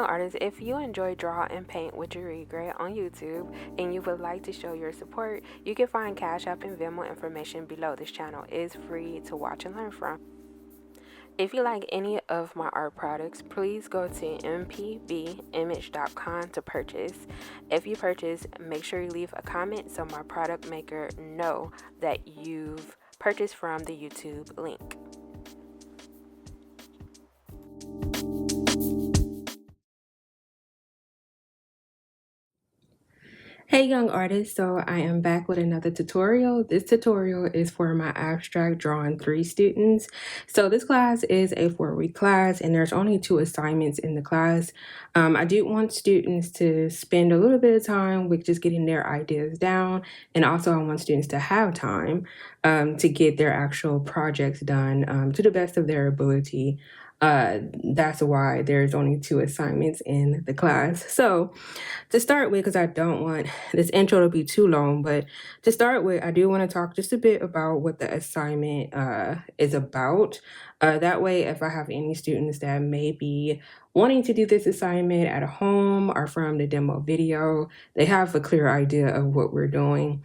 young artists, if you enjoy Draw and Paint What You Regret on YouTube and you would like to show your support, you can find Cash App and Venmo information below. This channel is free to watch and learn from. If you like any of my art products, please go to mpbimage.com to purchase. If you purchase, make sure you leave a comment so my product maker know that you've purchased from the YouTube link. Hey young artists, so I am back with another tutorial. This tutorial is for my abstract drawing 3 students. So this class is a 4-week class and there's only 2 assignments in the class. I do want students to spend a little bit of time with just getting their ideas down, and also I want students to have time to get their actual projects done to the best of their ability. That's why there's only 2 assignments in the class. So to start with, because I don't want this intro to be too long, but to start with, I do want to talk just a bit about what the assignment is about. That way, if I have any students that may be wanting to do this assignment at home or from the demo video, they have a clear idea of what we're doing.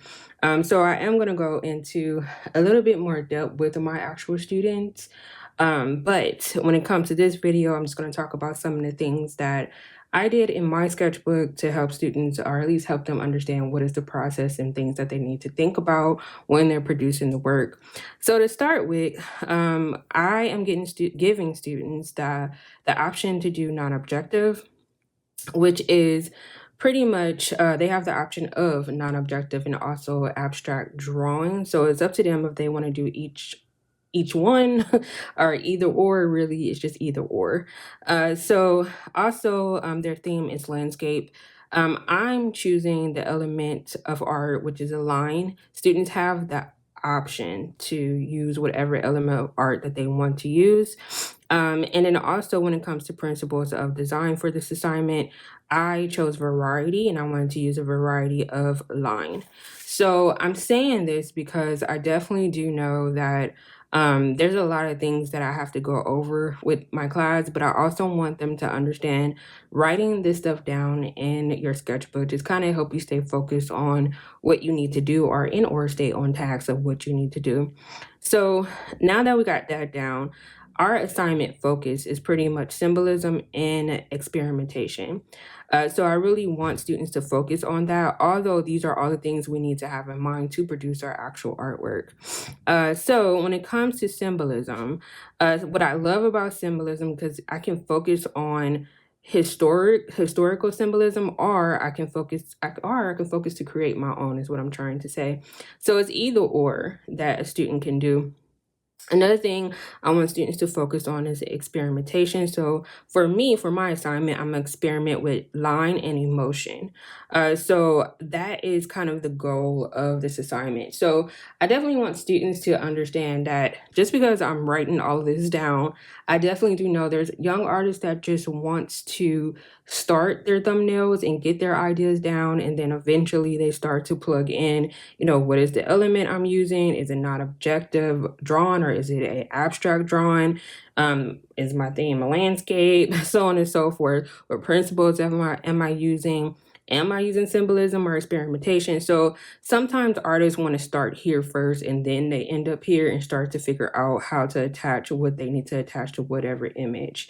So I am going to go into a little bit more depth with my actual students. But when it comes to this video, I'm just going to talk about some of the things that I did in my sketchbook to help students, or at least help them understand what is the process and things that they need to think about when they're producing the work. So to start with, I am giving students the option to do non-objective, which is pretty much they have the option of non-objective and also abstract drawing. So it's up to them if they want to do each one or either or. Really, it's just either or. So also their theme is landscape. I'm choosing the element of art, which is a line. Students have the option to use whatever element of art that they want to use. And then also when it comes to principles of design for this assignment, I chose variety and I wanted to use a variety of line. So I'm saying this because I definitely do know that there's a lot of things that I have to go over with my class, but I also want them to understand writing this stuff down in your sketchbook just kind of help you stay focused on what you need to do, or stay on task of what you need to do. So now that we got that down, our assignment focus is pretty much symbolism and experimentation. So I really want students to focus on that, although these are all the things we need to have in mind to produce our actual artwork. So when it comes to symbolism, what I love about symbolism, because I can focus on historical symbolism, or I can focus to create my own, is what I'm trying to say. So it's either or that a student can do. Another thing I want students to focus on is experimentation. So for me, for my assignment, I'm going to experiment with line and emotion. So that is kind of the goal of this assignment. So I definitely want students to understand that just because I'm writing all of this down, I definitely do know there's young artists that just wants to start their thumbnails and get their ideas down, and then eventually they start to plug in, what is the element I'm using? Is it not objective drawn, or is it an abstract drawing? Is my theme a landscape? So on and so forth. What principles am I using? Am I using symbolism or experimentation? So sometimes artists want to start here first and then they end up here and start to figure out how to attach what they need to attach to whatever image.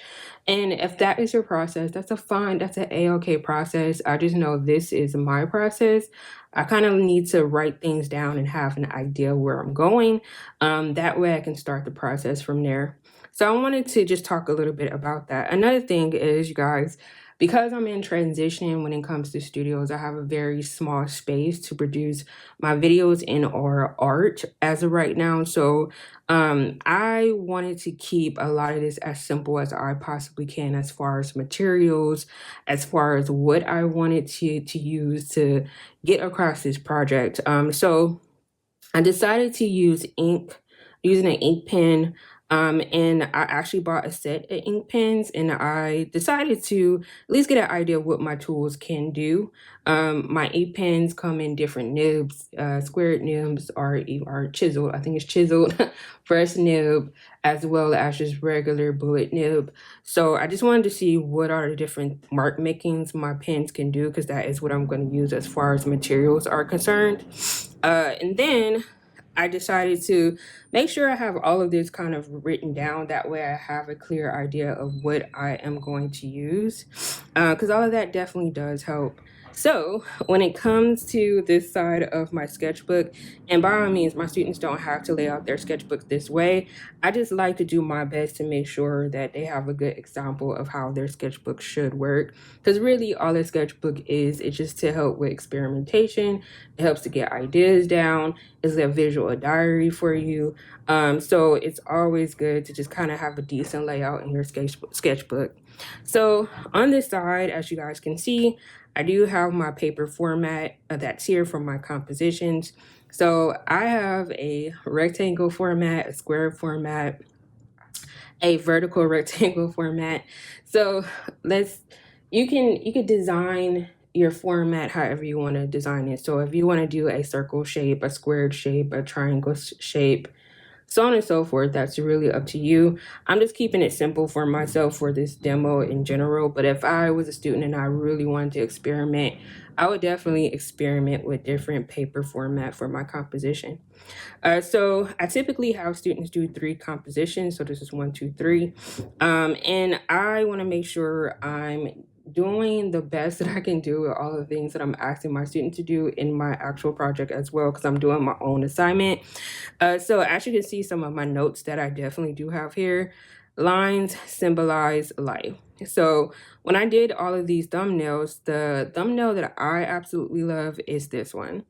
And if that is your process, that's an A-okay process. I just know this is my process. I kind of need to write things down and have an idea where I'm going. That way I can start the process from there. So I wanted to just talk a little bit about that. Another thing is, you guys, because I'm in transition when it comes to studios, I have a very small space to produce my videos and or art as of right now. So I wanted to keep a lot of this as simple as I possibly can, as far as materials, as far as what I wanted to use to get across this project. So I decided to using an ink pen. And I actually bought a set of ink pens, and I decided to at least get an idea of what my tools can do. My ink pens come in different nibs, squared nibs, or chiseled. I think it's chiseled, fresh nib, as well as just regular bullet nib. So I just wanted to see what are the different mark makings my pens can do, because that is what I'm going to use as far as materials are concerned. And then I decided to make sure I have all of this kind of written down. That way I have a clear idea of what I am going to use, because all of that definitely does help. So when it comes to this side of my sketchbook, and by all means, my students don't have to lay out their sketchbook this way. I just like to do my best to make sure that they have a good example of how their sketchbook should work. Because really all a sketchbook is, it's just to help with experimentation. It helps to get ideas down. It's a visual diary for you. So it's always good to just kind of have a decent layout in your sketchbook. So on this side, as you guys can see, I do have my paper format that's here for my compositions. So I have a rectangle format, a square format, a vertical rectangle format. So you can design your format however you want to design it. So if you want to do a circle shape, a squared shape, a triangle shape, so on and so forth, that's really up to you. I'm just keeping it simple for myself for this demo in general, but if I was a student and I really wanted to experiment, I would definitely experiment with different paper format for my composition. So I typically have students do 3 compositions. So this is 1, 2, 3. And I want to make sure I'm doing the best that I can do with all the things that I'm asking my students to do in my actual project as well, because I'm doing my own assignment. So as you can see, some of my notes that I definitely do have here, lines symbolize life. So when I did all of these thumbnails, the thumbnail that I absolutely love is this one.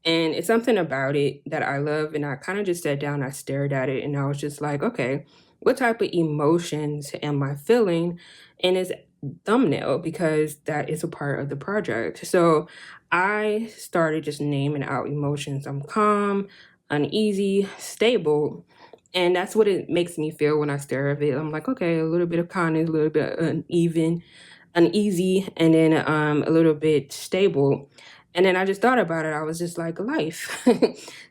And it's something about it that I love. And I kind of just sat down, I stared at it, and I was just like, okay, what type of emotions am I feeling in this thumbnail? Because that is a part of the project. So I started just naming out emotions. I'm calm, uneasy, stable. And that's what it makes me feel when I stare at it. I'm like, okay, a little bit of kindness, a little bit uneasy, and then a little bit stable. And then I just thought about it. I was just like, life.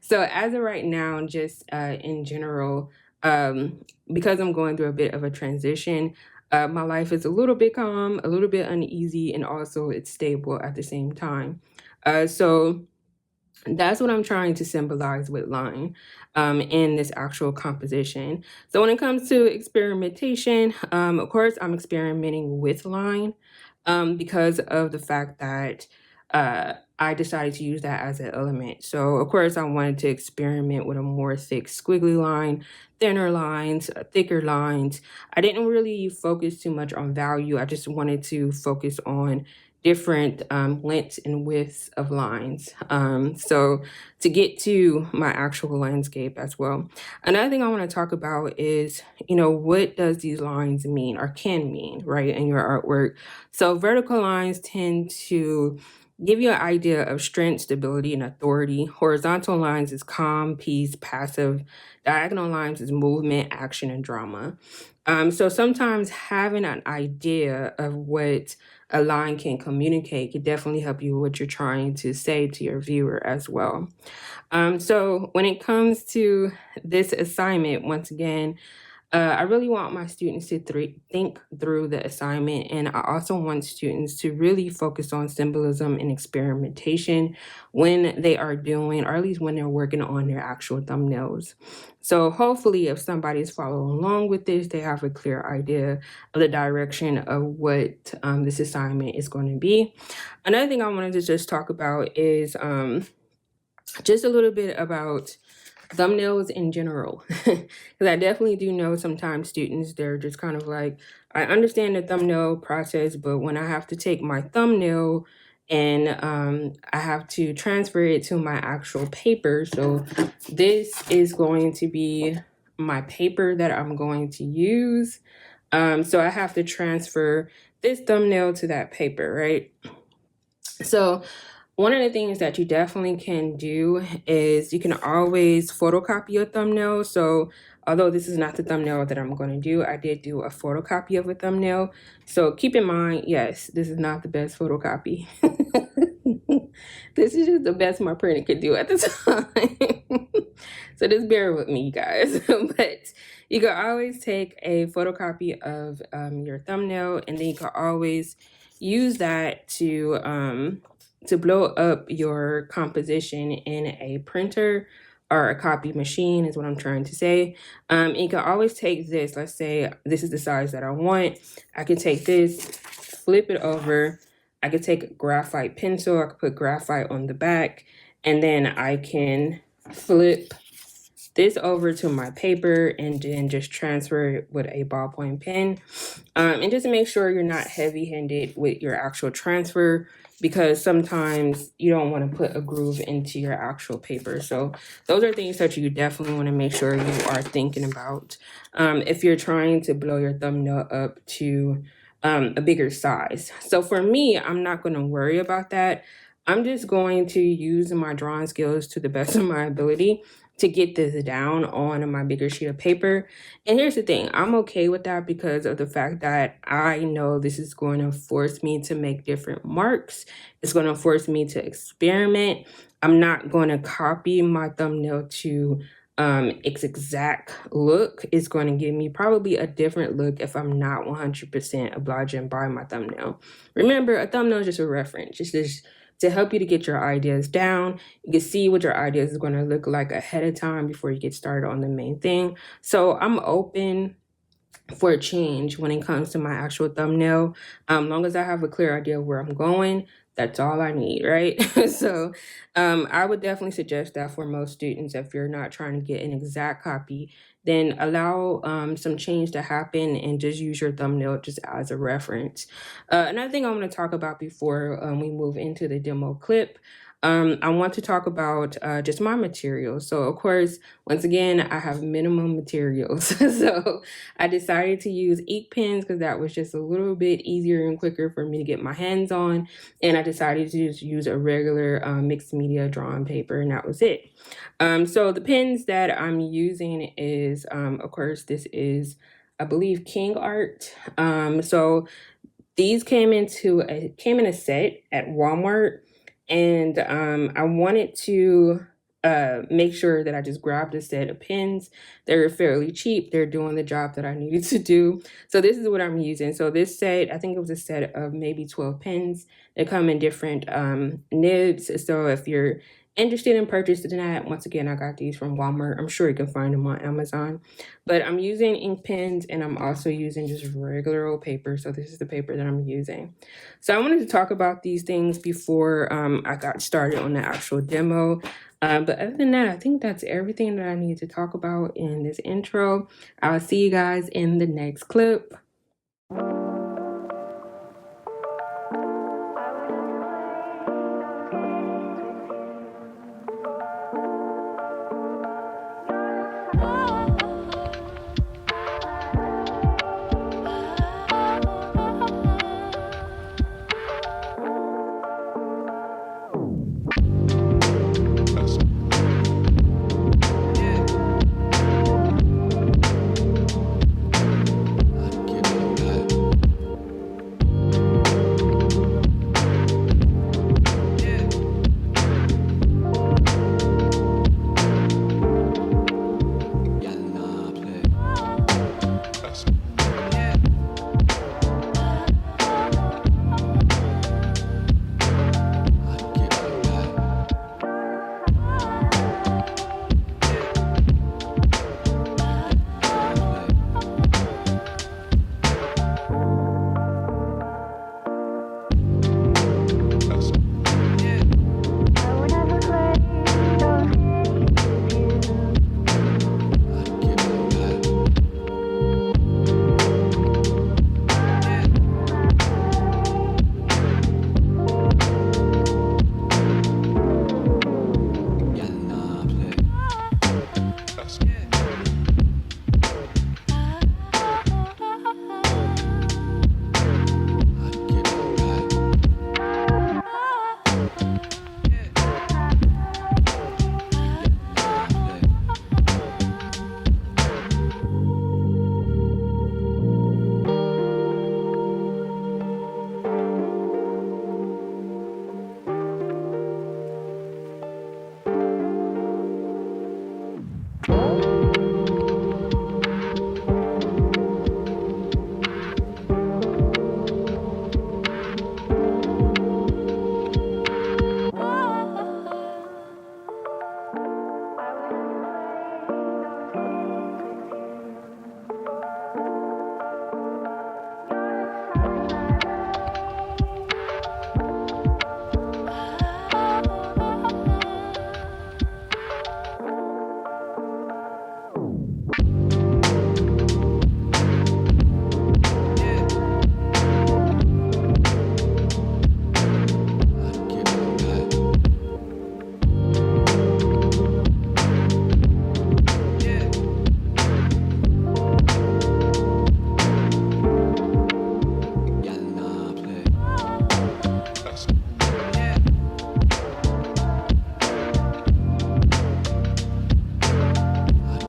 So as of right now, just in general, because I'm going through a bit of a transition, my life is a little bit calm, a little bit uneasy, and also it's stable at the same time. So that's what I'm trying to symbolize with line in this actual composition. So when it comes to experimentation, of course, I'm experimenting with line because of the fact that I decided to use that as an element. So of course, I wanted to experiment with a more thick squiggly line, thinner lines, thicker lines. I didn't really focus too much on value. I just wanted to focus on different lengths and widths of lines. So to get to my actual landscape as well. Another thing I want to talk about is, what does these lines mean or can mean, right, in your artwork? So vertical lines tend to give you an idea of strength, stability, and authority. Horizontal lines is calm, peace, passive. Diagonal lines is movement, action, and drama. So sometimes having an idea of what a line can communicate can definitely help you with what you're trying to say to your viewer as well. So when it comes to this assignment, once again, I really want my students to think through the assignment, and I also want students to really focus on symbolism and experimentation when they are doing, or at least when they're working on their actual thumbnails. So hopefully if somebody's following along with this, they have a clear idea of the direction of what this assignment is going to be. Another thing I wanted to just talk about is just a little bit about thumbnails in general, because I definitely do know sometimes students, they're just kind of like, I understand the thumbnail process, but when I have to take my thumbnail and I have to transfer it to my actual paper, so this is going to be my paper that I'm going to use. So I have to transfer this thumbnail to that paper, right? So One of the things that you definitely can do is you can always photocopy your thumbnail. So although this is not the thumbnail that I'm going to do, I did do a photocopy of a thumbnail. So keep in mind, yes, this is not the best photocopy. This is just the best my printer could do at the time. So just bear with me, you guys. But you can always take a photocopy of your thumbnail, and then you can always use that to blow up your composition in a printer or a copy machine is what I'm trying to say. You can always take this, let's say this is the size that I want. I can take this, flip it over. I could take a graphite pencil, I could put graphite on the back, and then I can flip this over to my paper and then just transfer it with a ballpoint pen. And just make sure you're not heavy-handed with your actual transfer, because sometimes you don't want to put a groove into your actual paper. So those are things that you definitely want to make sure you are thinking about if you're trying to blow your thumbnail up to a bigger size. So for me, I'm not going to worry about that. I'm just going to use my drawing skills to the best of my ability to get this down on my bigger sheet of paper. And here's the thing, I'm okay with that because of the fact that I know this is going to force me to make different marks. It's going to force me to experiment. I'm not going to copy my thumbnail to its exact look. It's going to give me probably a different look if I'm not 100% obliging by my thumbnail. Remember, a thumbnail is just a reference. It's just to help you to get your ideas down. You can see what your ideas is going to look like ahead of time before you get started on the main thing. So I'm open for a change when it comes to my actual thumbnail. Long as I have a clear idea of where I'm going, that's all I need, right? So I would definitely suggest that for most students, if you're not trying to get an exact copy, then allow some change to happen and just use your thumbnail just as a reference. Another thing I want to talk about before we move into the demo clip, I want to talk about just my materials. So of course, once again, I have minimum materials. So I decided to use ink pens because that was just a little bit easier and quicker for me to get my hands on. And I decided to just use a regular mixed media drawing paper, and that was it. So the pens that I'm using is, of course, this is, I believe, King Art. So these came in a set at Walmart, and I wanted to make sure that I just grabbed a set of pens. They're fairly cheap. They're doing the job that I needed to do. So this is what I'm using. So this set, I think it was a set of maybe 12 pens. They come in different nibs. So if you're interested in purchasing that, once again, I got these from Walmart. I'm sure you can find them on Amazon. But I'm using ink pens, and I'm also using just regular old paper. So this is the paper that I'm using. So I wanted to talk about these things before I got started on the actual demo. But other than that, I think that's everything that I need to talk about in this intro. I'll see you guys in the next clip.